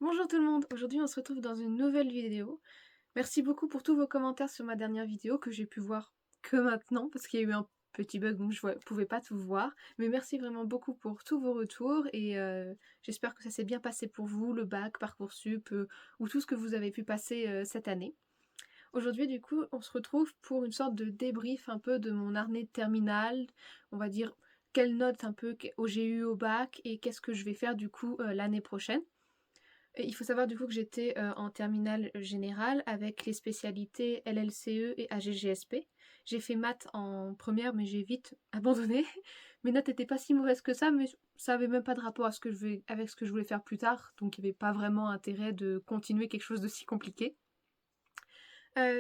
Bonjour tout le monde, aujourd'hui on se retrouve dans une nouvelle vidéo. Merci beaucoup pour tous vos commentaires sur ma dernière vidéo que j'ai pu voir que maintenant parce qu'il y a eu un petit bug donc je pouvais pas tout voir. Mais merci vraiment beaucoup pour tous vos retours et j'espère que ça s'est bien passé pour vous, le bac, Parcoursup ou tout ce que vous avez pu passer cette année. Aujourd'hui du coup on se retrouve pour une sorte de débrief un peu de mon année de terminale, on va dire quelles notes un peu j'ai eu au bac et qu'est-ce que je vais faire du coup l'année prochaine. Et il faut savoir du coup que j'étais en terminale générale avec les spécialités LLCE et AGGSP. J'ai fait maths en première mais j'ai vite abandonné. Mes notes n'étaient pas si mauvaises que ça mais ça avait même pas de rapport à avec ce que je voulais faire plus tard, donc il n'y avait pas vraiment intérêt de continuer quelque chose de si compliqué.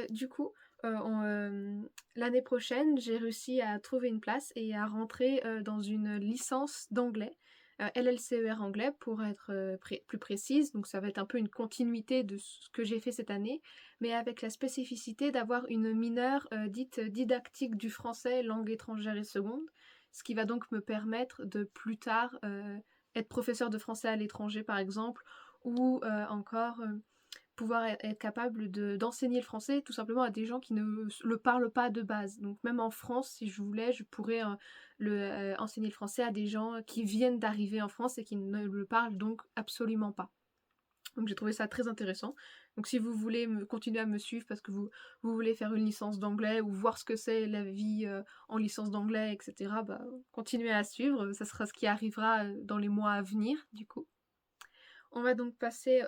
Du coup, l'année prochaine, j'ai réussi à trouver une place et à rentrer dans une licence d'anglais, LLCER anglais pour être plus précise. Donc ça va être un peu une continuité de ce que j'ai fait cette année, mais avec la spécificité d'avoir une mineure dite didactique du français, langue étrangère et seconde, ce qui va donc me permettre de plus tard être professeur de français à l'étranger par exemple, ou encore pouvoir être capable d'enseigner le français tout simplement à des gens qui ne le parlent pas de base. Donc même en France, si je voulais, je pourrais enseigner le français à des gens qui viennent d'arriver en France et qui ne le parlent donc absolument pas. Donc j'ai trouvé ça très intéressant. Donc si vous voulez continuer à me suivre parce que vous voulez faire une licence d'anglais ou voir ce que c'est la vie en licence d'anglais, etc., bah, continuez à suivre. Ça sera ce qui arrivera dans les mois à venir, du coup. On va donc passer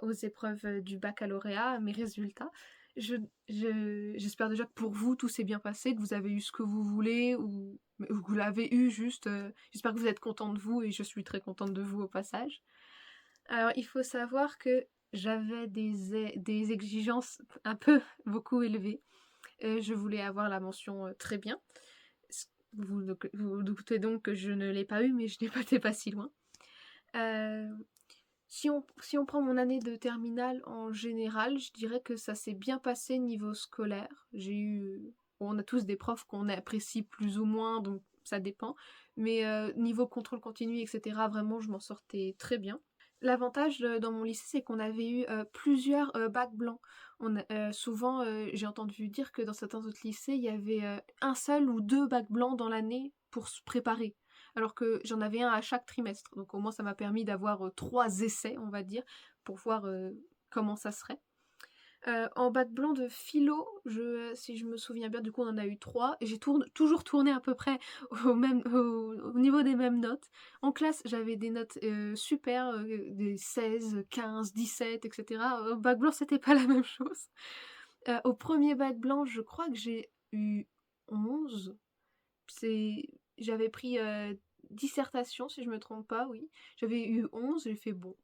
aux épreuves du baccalauréat, à mes résultats. J'espère déjà que pour vous, tout s'est bien passé, que vous avez eu ce que vous voulez ou que vous l'avez eu juste. J'espère que vous êtes content de vous et je suis très contente de vous au passage. Alors, il faut savoir que j'avais des exigences un peu beaucoup élevées. Je voulais avoir la mention très bien. Vous doutez donc que je ne l'ai pas eu, mais je n'ai pas été pas si loin. Euh, si on prend mon année de terminale en général, je dirais que ça s'est bien passé niveau scolaire. On a tous des profs qu'on apprécie plus ou moins, donc ça dépend. Mais niveau contrôle continu, etc., vraiment, je m'en sortais très bien. L'avantage dans mon lycée, c'est qu'on avait eu plusieurs bacs blancs. Souvent, j'ai entendu dire que dans certains autres lycées, il y avait un seul ou deux bacs blancs dans l'année pour se préparer. Alors que j'en avais un à chaque trimestre. Donc au moins, ça m'a permis d'avoir 3 essais, on va dire, pour voir comment ça serait. En bac blanc de philo, si je me souviens bien, du coup on en a eu 3. Et j'ai toujours tourné à peu près au niveau des mêmes notes. En classe, j'avais des notes super, des 16, 15, 17, etc. Au bac blanc, c'était pas la même chose. Au premier bac blanc, je crois que j'ai eu 11. J'avais pris dissertation, si je me trompe pas, oui. J'avais eu 11, j'ai fait bon,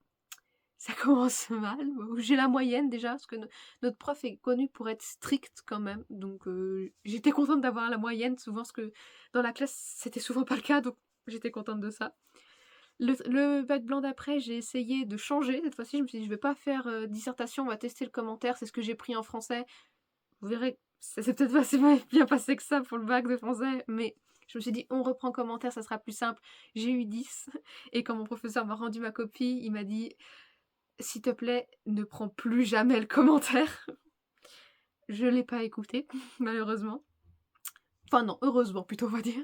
ça commence mal. J'ai la moyenne déjà, parce que notre prof est connu pour être strict quand même. Donc j'étais contente d'avoir la moyenne, souvent, parce que dans la classe, c'était souvent pas le cas, donc j'étais contente de ça. Le bac blanc d'après, j'ai essayé de changer. Cette fois-ci, je me suis dit, je vais pas faire dissertation, on va tester le commentaire, c'est ce que j'ai pris en français. Vous verrez, ça s'est peut-être pas si bien passé que ça pour le bac de français, mais je me suis dit, on reprend commentaire, ça sera plus simple. J'ai eu 10, et quand mon professeur m'a rendu ma copie, il m'a dit, s'il te plaît, ne prends plus jamais le commentaire. Je l'ai pas écouté, malheureusement. Enfin non, heureusement plutôt, on va dire.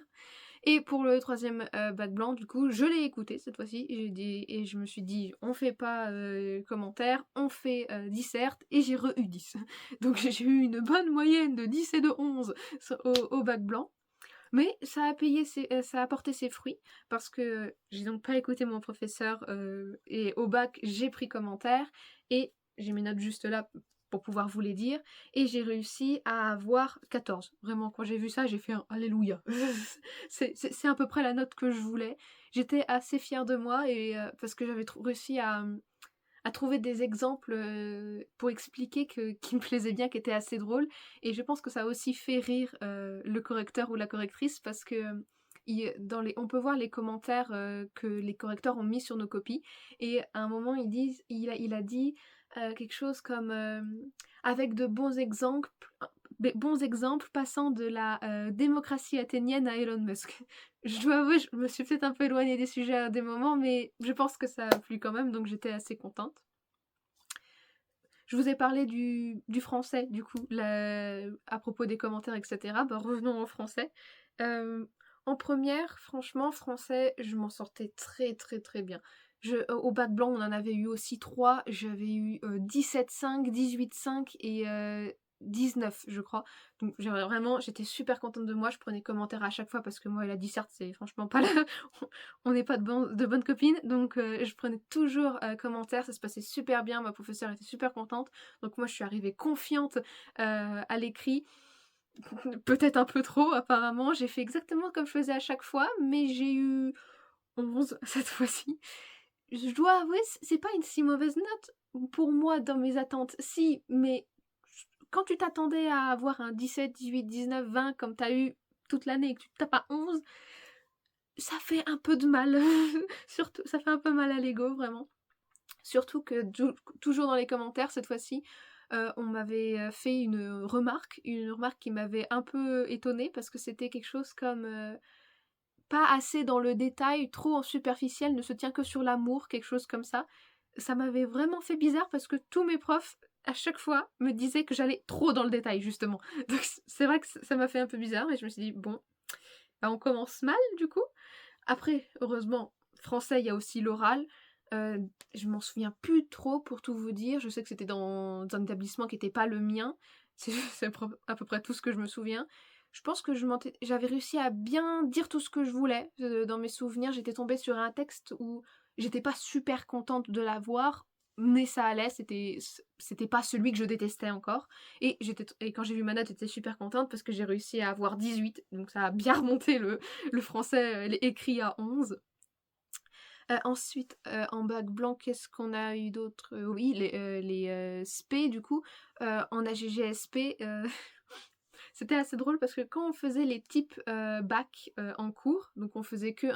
Et pour le troisième bac blanc, du coup, je l'ai écouté cette fois-ci. Et je me suis dit, on fait pas commentaire, on fait dissert. Et j'ai eu 10. Donc j'ai eu une bonne moyenne de 10 et de 11 au bac blanc. Mais ça a porté ses fruits parce que j'ai donc pas écouté mon professeur et au bac j'ai pris commentaire et j'ai mes notes juste là pour pouvoir vous les dire et j'ai réussi à avoir 14. Vraiment, quand j'ai vu ça, j'ai fait un alléluia. C'est à peu près la note que je voulais. J'étais assez fière de moi et parce que j'avais réussi à trouver des exemples pour expliquer qui me plaisaient bien, qui étaient assez drôles. Et je pense que ça a aussi fait rire le correcteur ou la correctrice parce que on peut voir les commentaires que les correcteurs ont mis sur nos copies. Et à un moment, il a dit quelque chose comme avec de bons exemples passant de la démocratie athénienne à Elon Musk. Je dois avouer, je me suis peut-être un peu éloignée des sujets à des moments, mais je pense que ça a plu quand même, donc j'étais assez contente. Je vous ai parlé du français, du coup, à propos des commentaires, etc. Bah, revenons au français. Euh, En première, franchement, français, je m'en sortais très très très bien. Au bac blanc, on en avait eu aussi 3. J'avais eu 17,5, 18,5 et 19, je crois. Donc j'étais super contente de moi. Je prenais commentaire à chaque fois parce que moi et la disserte, c'est franchement pas là. On n'est pas de bonnes copines. Donc je prenais toujours commentaire. Ça se passait super bien. Ma professeure était super contente. Donc moi, je suis arrivée confiante à l'écrit. Peut-être un peu trop, apparemment. J'ai fait exactement comme je faisais à chaque fois, mais j'ai eu 11 cette fois-ci. Je dois avouer, c'est pas une si mauvaise note pour moi dans mes attentes. Si, mais quand tu t'attendais à avoir un 17, 18, 19, 20 comme t'as eu toute l'année et que tu te tapes à 11, ça fait un peu de mal. Surtout, ça fait un peu mal à l'ego, vraiment. Surtout que toujours dans les commentaires, cette fois-ci, on m'avait fait une remarque qui m'avait un peu étonnée parce que c'était quelque chose comme pas assez dans le détail, trop en superficiel, ne se tient que sur l'amour, quelque chose comme ça. Ça m'avait vraiment fait bizarre parce que tous mes profs, à chaque fois, me disaient que j'allais trop dans le détail, justement. Donc c'est vrai que ça m'a fait un peu bizarre, et je me suis dit, bon, bah, on commence mal, du coup. Après, heureusement, français, il y a aussi l'oral. Je m'en souviens plus trop, pour tout vous dire. Je sais que c'était dans un établissement qui n'était pas le mien. C'est à peu près tout ce que je me souviens. Je pense que j'avais réussi à bien dire tout ce que je voulais. Dans mes souvenirs, j'étais tombée sur un texte où j'étais pas super contente de l'avoir, mais ça allait, c'était pas celui que je détestais encore. Et quand j'ai vu ma note, j'étais super contente parce que j'ai réussi à avoir 18, donc ça a bien remonté le français écrit à 11. Ensuite, en bac blanc, qu'est-ce qu'on a eu d'autre? Oui, les SP, du coup. En AGGSP, c'était assez drôle parce que quand on faisait les types bac en cours, donc on faisait que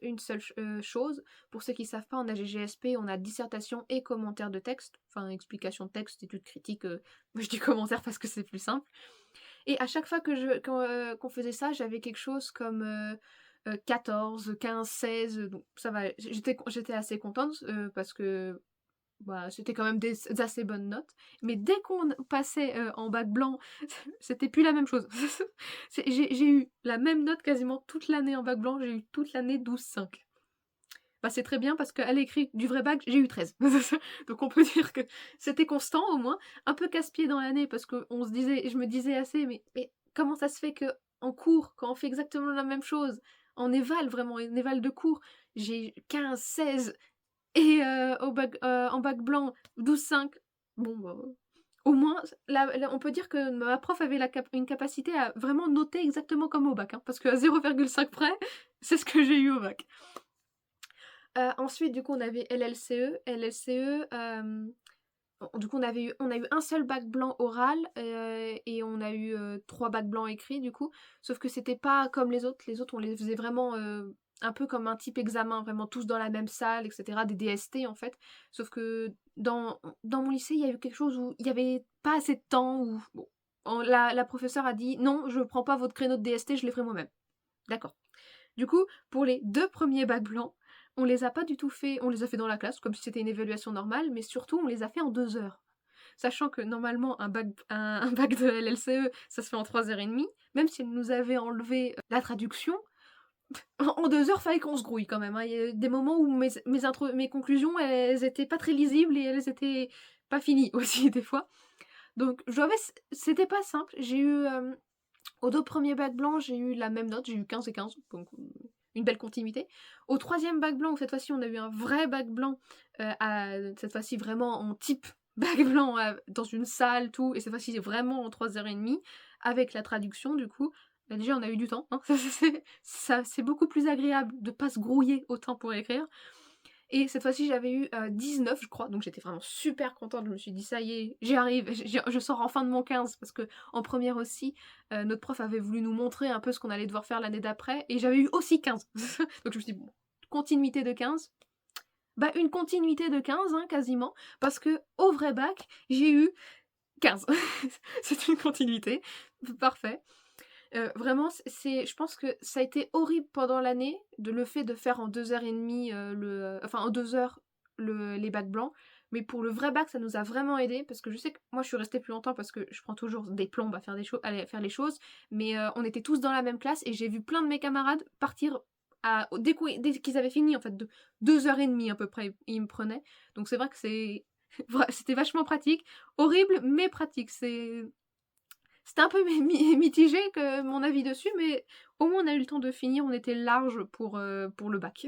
une seule chose. Pour ceux qui ne savent pas, en AGGSP, on a dissertation et commentaire de texte, enfin explication de texte, étude critique. Moi je dis commentaire parce que c'est plus simple. Et à chaque fois qu'on faisait ça, j'avais quelque chose comme 14, 15, 16. Donc ça va, j'étais assez contente parce que bah, c'était quand même des assez bonnes notes. Mais dès qu'on passait en bac blanc, c'était plus la même chose. J'ai eu la même note quasiment toute l'année en bac blanc, j'ai eu toute l'année 12,5. Bah, c'est très bien parce qu'à l'écrit du vrai bac, j'ai eu 13. Donc on peut dire que c'était constant au moins. Un peu casse-pied dans l'année parce que je me disais assez, mais comment ça se fait que en cours, quand on fait exactement la même chose, en éval, vraiment, en éval de cours, j'ai 15, 16 et en bac blanc, 12,5. Bon, bah, au moins, on peut dire que ma prof avait une capacité à vraiment noter exactement comme au bac, hein, parce qu'à 0,5 près, c'est ce que j'ai eu au bac. Ensuite, du coup, on avait LLCE. Du coup, on a eu un seul bac blanc oral et on a eu 3 bacs blancs écrits, du coup. Sauf que c'était pas comme les autres. Les autres, on les faisait vraiment un peu comme un type examen, vraiment tous dans la même salle, etc. Des DST, en fait. Sauf que dans mon lycée, il y a eu quelque chose où il n'y avait pas assez de temps. Bon, la professeure a dit non, je prends pas votre créneau de DST, je les ferai moi-même. D'accord. Du coup, pour les 2 premiers bacs blancs, on les a pas du tout fait, on les a fait dans la classe, comme si c'était une évaluation normale, mais surtout on les a fait en 2 heures. Sachant que normalement un bac de LLCE, ça se fait en 3h30, même si elle nous avait enlevé la traduction, en 2 heures, fallait qu'on se grouille quand même, hein. Il y a des moments où mes conclusions, elles étaient pas très lisibles et elles étaient pas finies aussi des fois. Donc c'était pas simple. J'ai eu aux 2 premiers bacs blancs, j'ai eu la même note, j'ai eu 15 et 15, donc une belle continuité. Au 3e bac blanc, où cette fois-ci on a eu un vrai bac blanc, cette fois-ci vraiment en type bac blanc, dans une salle, tout, et cette fois-ci vraiment en 3h30, avec la traduction du coup. Bah, déjà on a eu du temps, hein. C'est beaucoup plus agréable de pas se grouiller autant pour écrire. Et cette fois-ci, j'avais eu 19, je crois, donc j'étais vraiment super contente. Je me suis dit, ça y est, j'y arrive, je sors enfin de mon 15, parce que en première aussi, notre prof avait voulu nous montrer un peu ce qu'on allait devoir faire l'année d'après, et j'avais eu aussi 15. Donc je me suis dit, bon, continuité de 15. Bah, une continuité de 15, hein, quasiment, parce que au vrai bac, j'ai eu 15. C'est une continuité, parfait. Vraiment, je pense que ça a été horrible pendant l'année, le fait de faire en 2h30, en 2 heures les bacs blancs, mais pour le vrai bac, ça nous a vraiment aidés parce que je sais que moi, je suis restée plus longtemps parce que je prends toujours des plombes à faire faire les choses, mais on était tous dans la même classe et j'ai vu plein de mes camarades partir dès qu'ils avaient fini, en fait, de 2 heures et demie à peu près, ils me prenaient. Donc c'est vrai que c'était vachement pratique, horrible, mais pratique. C'était un peu mitigé que mon avis dessus, mais au moins on a eu le temps de finir, on était large pour le bac.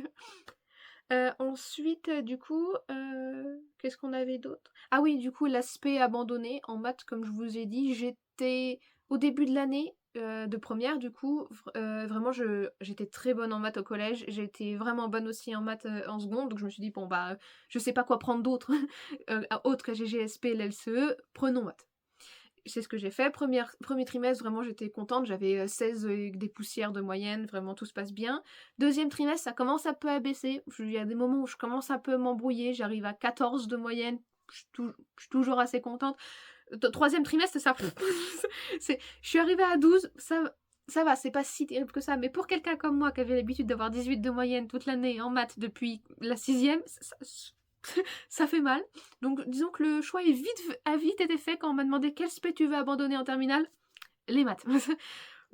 Ensuite, du coup, qu'est-ce qu'on avait d'autre? Ah oui, du coup, l'aspect abandonné en maths, comme je vous ai dit, j'étais au début de l'année de première, du coup, vraiment, j'étais très bonne en maths au collège. J'étais vraiment bonne aussi en maths en seconde, donc je me suis dit, bon, bah, je sais pas quoi prendre d'autre, autre que GGSP, l'LCE, prenons maths. C'est ce que j'ai fait. Premier trimestre, vraiment, j'étais contente. J'avais 16 des poussières de moyenne. Vraiment, tout se passe bien. Deuxième trimestre, ça commence un peu à baisser. Il y a des moments où je commence un peu à m'embrouiller. J'arrive à 14 de moyenne. Je suis toujours assez contente. Troisième trimestre, ça... je suis arrivée à 12. Ça va, c'est pas si terrible que ça. Mais pour quelqu'un comme moi qui avait l'habitude d'avoir 18 de moyenne toute l'année en maths depuis la sixième, ça fait mal. Donc disons que le choix a vite été fait quand on m'a demandé quel spé tu veux abandonner en terminale. Les maths.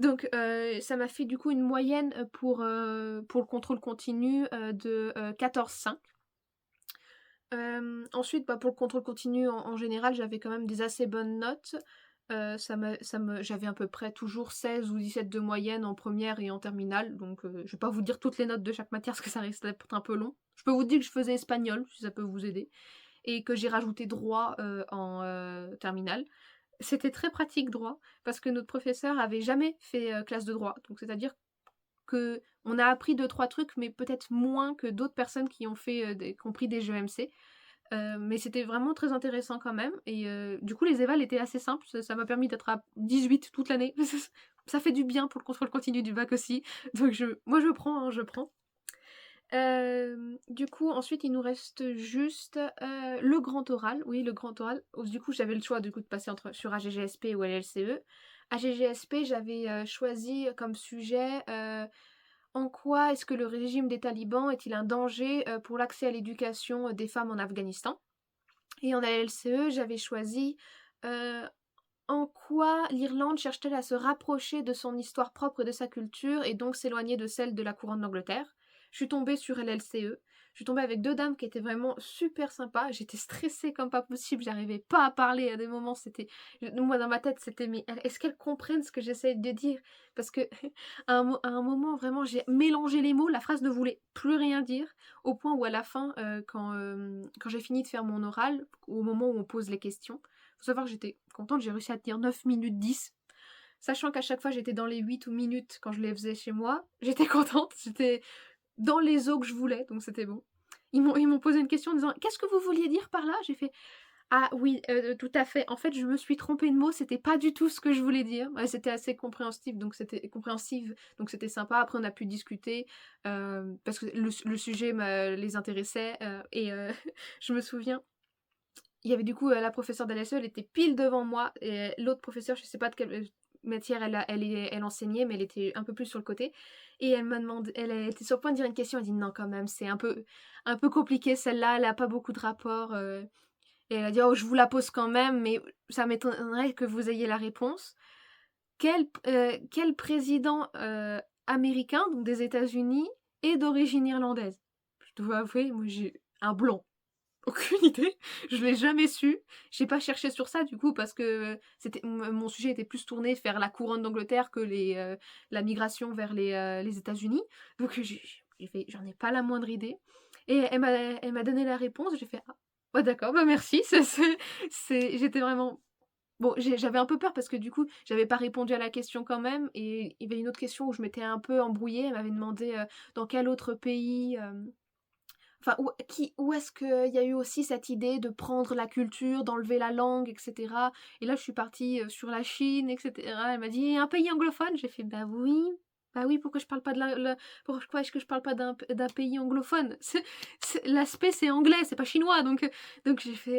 Donc ça m'a fait du coup une moyenne pour le contrôle continu de 14,5. Ensuite, pour le contrôle continu en général, j'avais quand même des assez bonnes notes. J'avais à peu près toujours 16 ou 17 de moyenne en première et en terminale, donc je vais pas vous dire toutes les notes de chaque matière parce que ça risque d'être un peu long. Je peux vous dire que je faisais espagnol, si ça peut vous aider, et que j'ai rajouté droit en terminale. C'était très pratique droit, parce que notre professeur avait jamais fait classe de droit, donc c'est-à-dire que on a appris 2-3 trucs, mais peut-être moins que d'autres personnes qui ont pris des GEMC. Mais c'était vraiment très intéressant quand même. Et du coup, les évals étaient assez simples. Ça m'a permis d'être à 18 toute l'année. Ça fait du bien pour le contrôle continu du bac aussi. Donc moi, je prends, hein, je prends. Du coup, ensuite, il nous reste juste le grand oral. Oui, le grand oral. Du coup, j'avais le choix de passer sur AGGSP ou LLCE. AGGSP, j'avais choisi comme sujet en quoi est-ce que le régime des talibans est-il un danger pour l'accès à l'éducation des femmes en Afghanistan. Et en LLCE, j'avais choisi en quoi l'Irlande cherche-t-elle à se rapprocher de son histoire propre et de sa culture et donc s'éloigner de celle de la couronne d'Angleterre. Je suis tombée sur LLCE. Je suis tombée avec 2 dames qui étaient vraiment super sympas. J'étais stressée comme pas possible. J'arrivais pas à parler à des moments. Moi, dans ma tête, c'était mais est-ce qu'elles comprennent ce que j'essaie de dire? Parce que à un moment, vraiment, j'ai mélangé les mots. La phrase ne voulait plus rien dire. Au point où, à la fin, quand j'ai fini de faire mon oral, au moment où on pose les questions, faut savoir que j'étais contente, j'ai réussi à tenir 9 minutes 10. Sachant qu'à chaque fois j'étais dans les 8 minutes quand je les faisais chez moi. J'étais contente, j'étais dans les eaux que je voulais, donc c'était bon. Ils m'ont posé une question en disant « Qu'est-ce que vous vouliez dire par là ?» J'ai fait « Ah oui, tout à fait. En fait, je me suis trompée de mots, c'était pas du tout ce que je voulais dire. » C'était assez compréhensif, donc c'était sympa. Après, on a pu discuter parce que le sujet les intéressait. Et je me souviens, il y avait du coup la professeure d'LSE, elle était pile devant moi, et l'autre professeure, je sais pas de quelle matière elle enseignait, mais elle était un peu plus sur le côté. Et elle m'a demandé, elle était sur le point de dire une question, elle dit non quand même, c'est un peu compliqué celle-là, elle a pas beaucoup de rapport. Et elle a dit oh je vous la pose quand même, mais ça m'étonnerait que vous ayez la réponse. Quel président américain, donc des États-Unis, est d'origine irlandaise? Je dois avouer, moi j'ai un blanc. Aucune idée, je l'ai jamais su. J'ai pas cherché sur ça du coup parce que mon sujet était plus tourné vers la couronne d'Angleterre que la migration vers les États-Unis. Donc j'ai fait j'en ai pas la moindre idée. Et elle m'a donné la réponse, j'ai fait ah ouais d'accord, bah merci. J'étais vraiment bon, j'avais un peu peur parce que du coup, j'avais pas répondu à la question quand même et il y avait une autre question où je m'étais un peu embrouillée, elle m'avait demandé dans quel autre pays enfin, où est-ce qu'il y a eu aussi cette idée de prendre la culture, d'enlever la langue, etc. Et là, je suis partie sur la Chine, etc. Elle m'a dit un pays anglophone. J'ai fait bah oui, Bah oui, pourquoi je parle pas de pourquoi est-ce que je parle pas d'un pays anglophone? L'aspect c'est anglais, c'est pas chinois donc j'ai fait,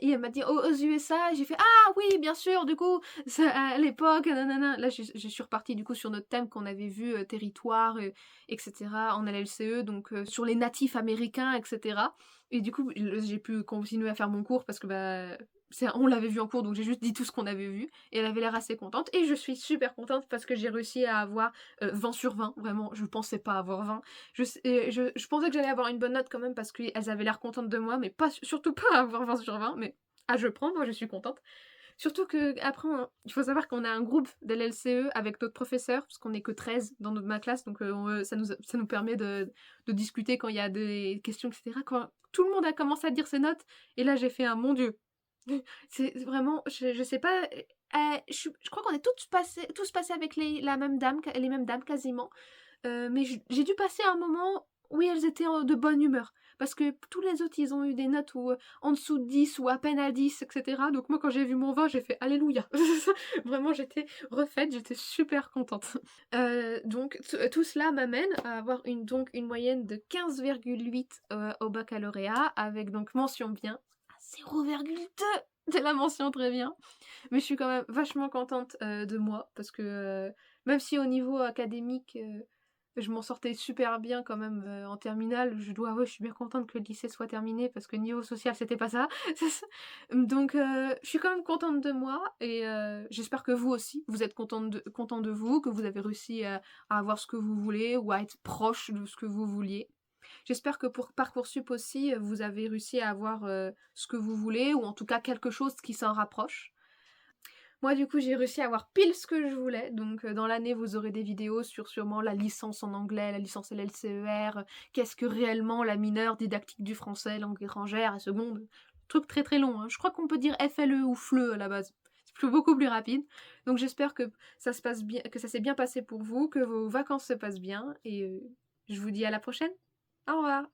et elle m'a dit: «Aux USA», j'ai fait: «Ah oui, bien sûr, du coup, ça à l'époque, nanana». Là, je suis repartie du coup sur notre thème qu'on avait vu, territoire, et cetera, en LLCE, donc sur les natifs américains, et cetera, et du coup, j'ai pu continuer à faire mon cours parce que, bah, on l'avait vu en cours, donc j'ai juste dit tout ce qu'on avait vu, et elle avait l'air assez contente, et je suis super contente parce que j'ai réussi à avoir 20 sur 20. Vraiment, je pensais pas avoir 20. Je pensais que j'allais avoir une bonne note quand même parce qu'elles avaient l'air contentes de moi, mais pas, surtout pas avoir 20 sur 20, mais je prends, moi je suis contente. Surtout qu'après, il faut savoir qu'on a un groupe de l'LCE avec d'autres professeurs, parce qu'on n'est que 13 dans ma classe, donc ça nous permet de discuter quand il y a des questions, etc. Quand tout le monde a commencé à dire ses notes, et là j'ai fait un mon Dieu. C'est vraiment, je sais pas, je crois qu'on est tous passés avec les mêmes dames quasiment. Mais j'ai dû passer un moment où elles étaient de bonne humeur. Parce que tous les autres, ils ont eu des notes en dessous de 10 ou à peine à 10, etc. Donc moi, quand j'ai vu mon 20, j'ai fait Alléluia. Vraiment, j'étais refaite, j'étais super contente. Donc tout cela m'amène à avoir une moyenne de 15,8 au baccalauréat, avec donc mention bien à 0,2 de la mention très bien. Mais je suis quand même vachement contente de moi, parce que même si au niveau académique, je m'en sortais super bien quand même en terminale, je dois avouer, je suis bien contente que le lycée soit terminé, parce que niveau social, c'était pas ça. Donc je suis quand même contente de moi, et j'espère que vous aussi, vous êtes content de vous, que vous avez réussi à avoir ce que vous voulez, ou à être proche de ce que vous vouliez. J'espère que pour Parcoursup aussi, vous avez réussi à avoir ce que vous voulez, ou en tout cas quelque chose qui s'en rapproche. Moi, du coup, j'ai réussi à avoir pile ce que je voulais. Donc, dans l'année, vous aurez des vidéos sur sûrement la licence en anglais, la licence LLCER, qu'est-ce que réellement la mineure didactique du français, langue étrangère, et seconde. Truc très très long, hein. Je crois qu'on peut dire FLE ou FLE à la base. C'est beaucoup plus rapide. Donc, j'espère que ça se passe bien, que ça s'est bien passé pour vous, que vos vacances se passent bien, et je vous dis à la prochaine. Au revoir!